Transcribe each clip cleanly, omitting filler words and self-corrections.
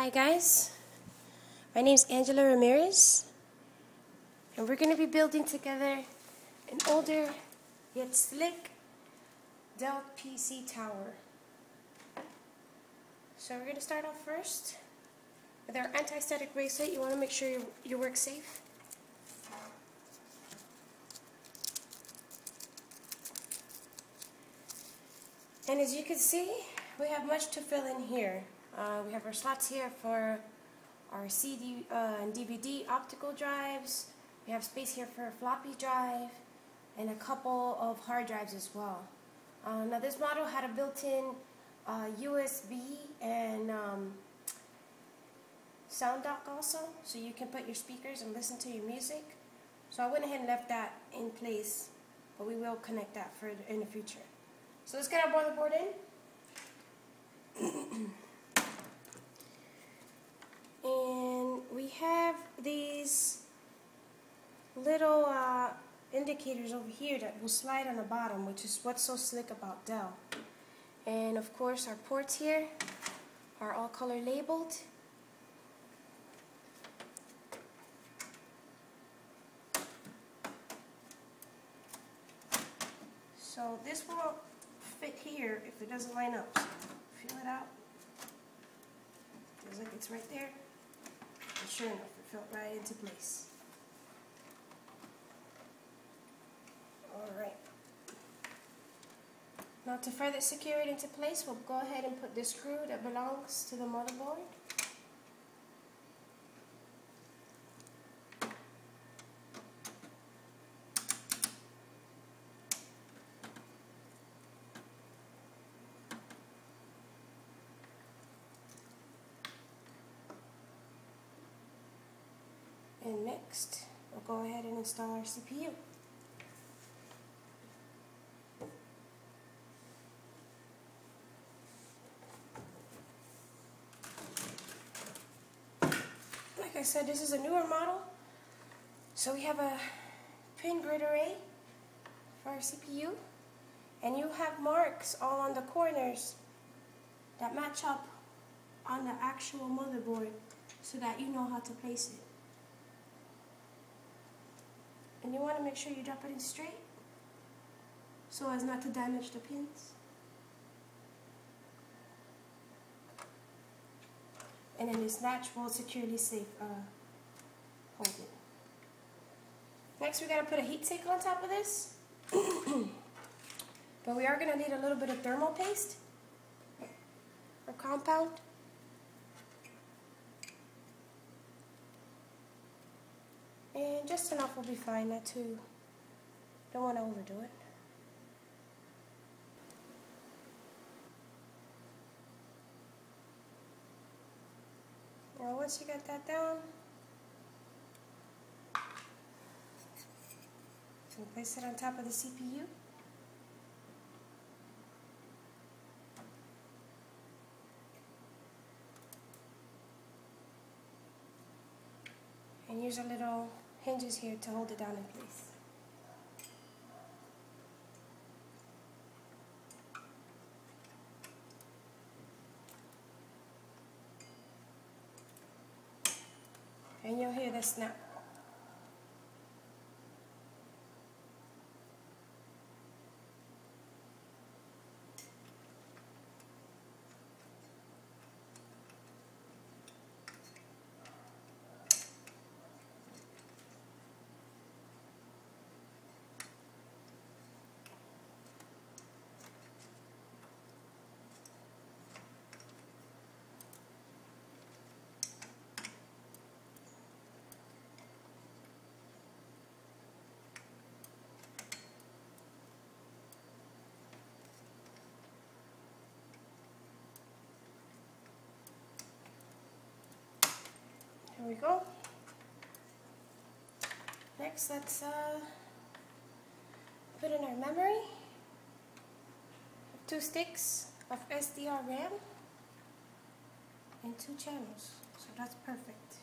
Hi guys, my name is Angela Ramirez, and we're going to be building together an older yet slick Dell PC tower. So we're going to start off first with our anti-static bracelet. You want to make sure your work's safe. And as you can see, we have much to fill in here. We have our slots here for our CD and DVD optical drives. We have space here for a floppy drive and a couple of hard drives as well. Now this model had a built-in USB and sound dock also, so you can put your speakers and listen to your music. So I went ahead and left that in place, but we will connect that further in the future. So let's get our motherboard in. And we have these little indicators over here that will slide on the bottom, which is what's so slick about Dell. And of course our ports here are all color labeled. So this will fit here if it doesn't line up. So feel it out. Feels like it's right there. And sure enough, it felt right into place. Alright. Now to further secure it into place, we'll go ahead and put the screw that belongs to the motherboard. And next, we'll go ahead and install our CPU. Like I said, this is a newer model, so we have a pin grid array for our CPU, and you have marks all on the corners that match up on the actual motherboard so that you know how to place it. And you want to make sure you drop it in straight so as not to damage the pins. And then this latch will securely hold it. Next, we gotta put a heat sink on top of this. But we are gonna need a little bit of thermal paste or compound. And just enough will be fine, not too, don't want to overdo it. Now once you got that down, you can place it on top of the CPU. And use a little hinges here to hold it down in place. And you'll hear the snap. Here we go. Next, let's put in our memory. 2 sticks of SDR RAM and 2 channels. So that's perfect.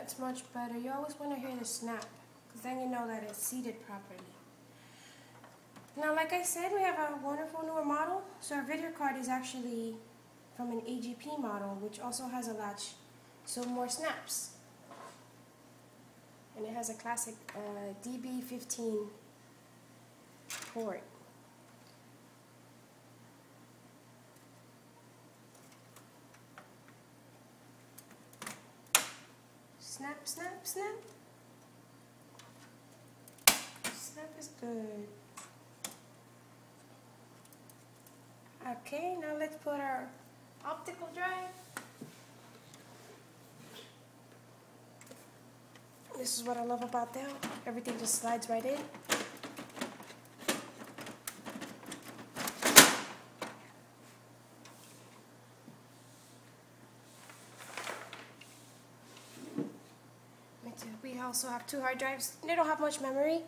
that's much better. You always want to hear the snap, because then you know that it's seated properly. Now, like I said, we have a wonderful newer model. So our video card is actually from an AGP model, which also has a latch, so more snaps. And it has a classic DB15 port. Snap, snap, snap. Snap is good. Okay, now let's put our optical drive. This is what I love about Dell. Everything just slides right in. We also have two hard drives. They don't have much memory.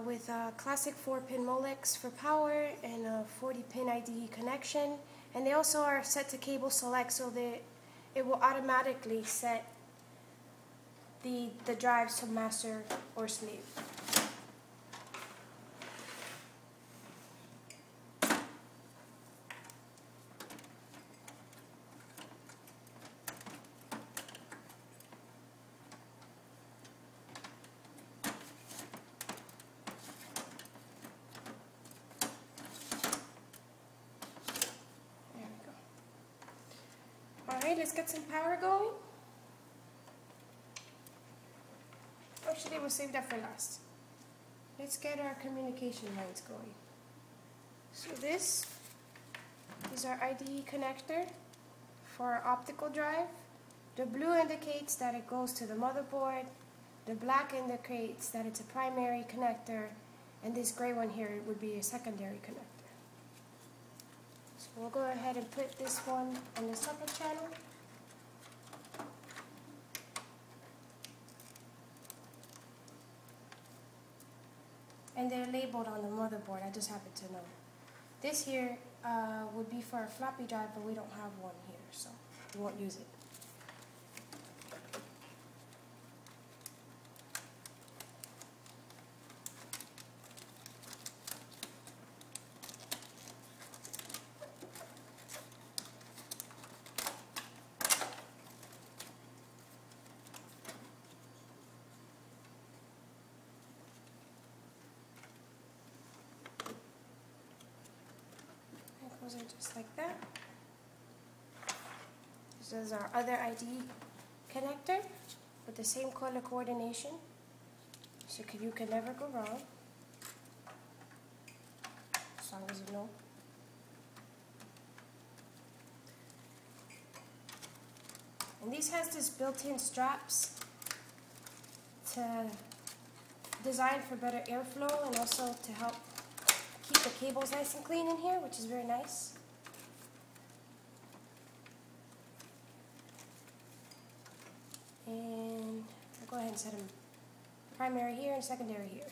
With a classic 4-pin Molex for power and a 40-pin IDE connection. And they also are set to cable select, so that it will automatically set the drives to master or slave. Alright, let's get some power going. Actually, we'll save that for last. Let's get our communication lines going. So this is our IDE connector for our optical drive. The blue indicates that it goes to the motherboard. The black indicates that it's a primary connector. And this gray one here would be a secondary connector. So we'll go ahead and put this one on the separate channel. And they're labeled on the motherboard, I just happen to know. This here would be for a floppy drive, but we don't have one here, so we won't use it. Are just like that. This is our other IDE connector with the same color coordination, so you can never go wrong, as long as you know. And these has this built-in straps to design for better airflow and also to help keep the cables nice and clean in here, which is very nice. And I'll go ahead and set them primary here and secondary here.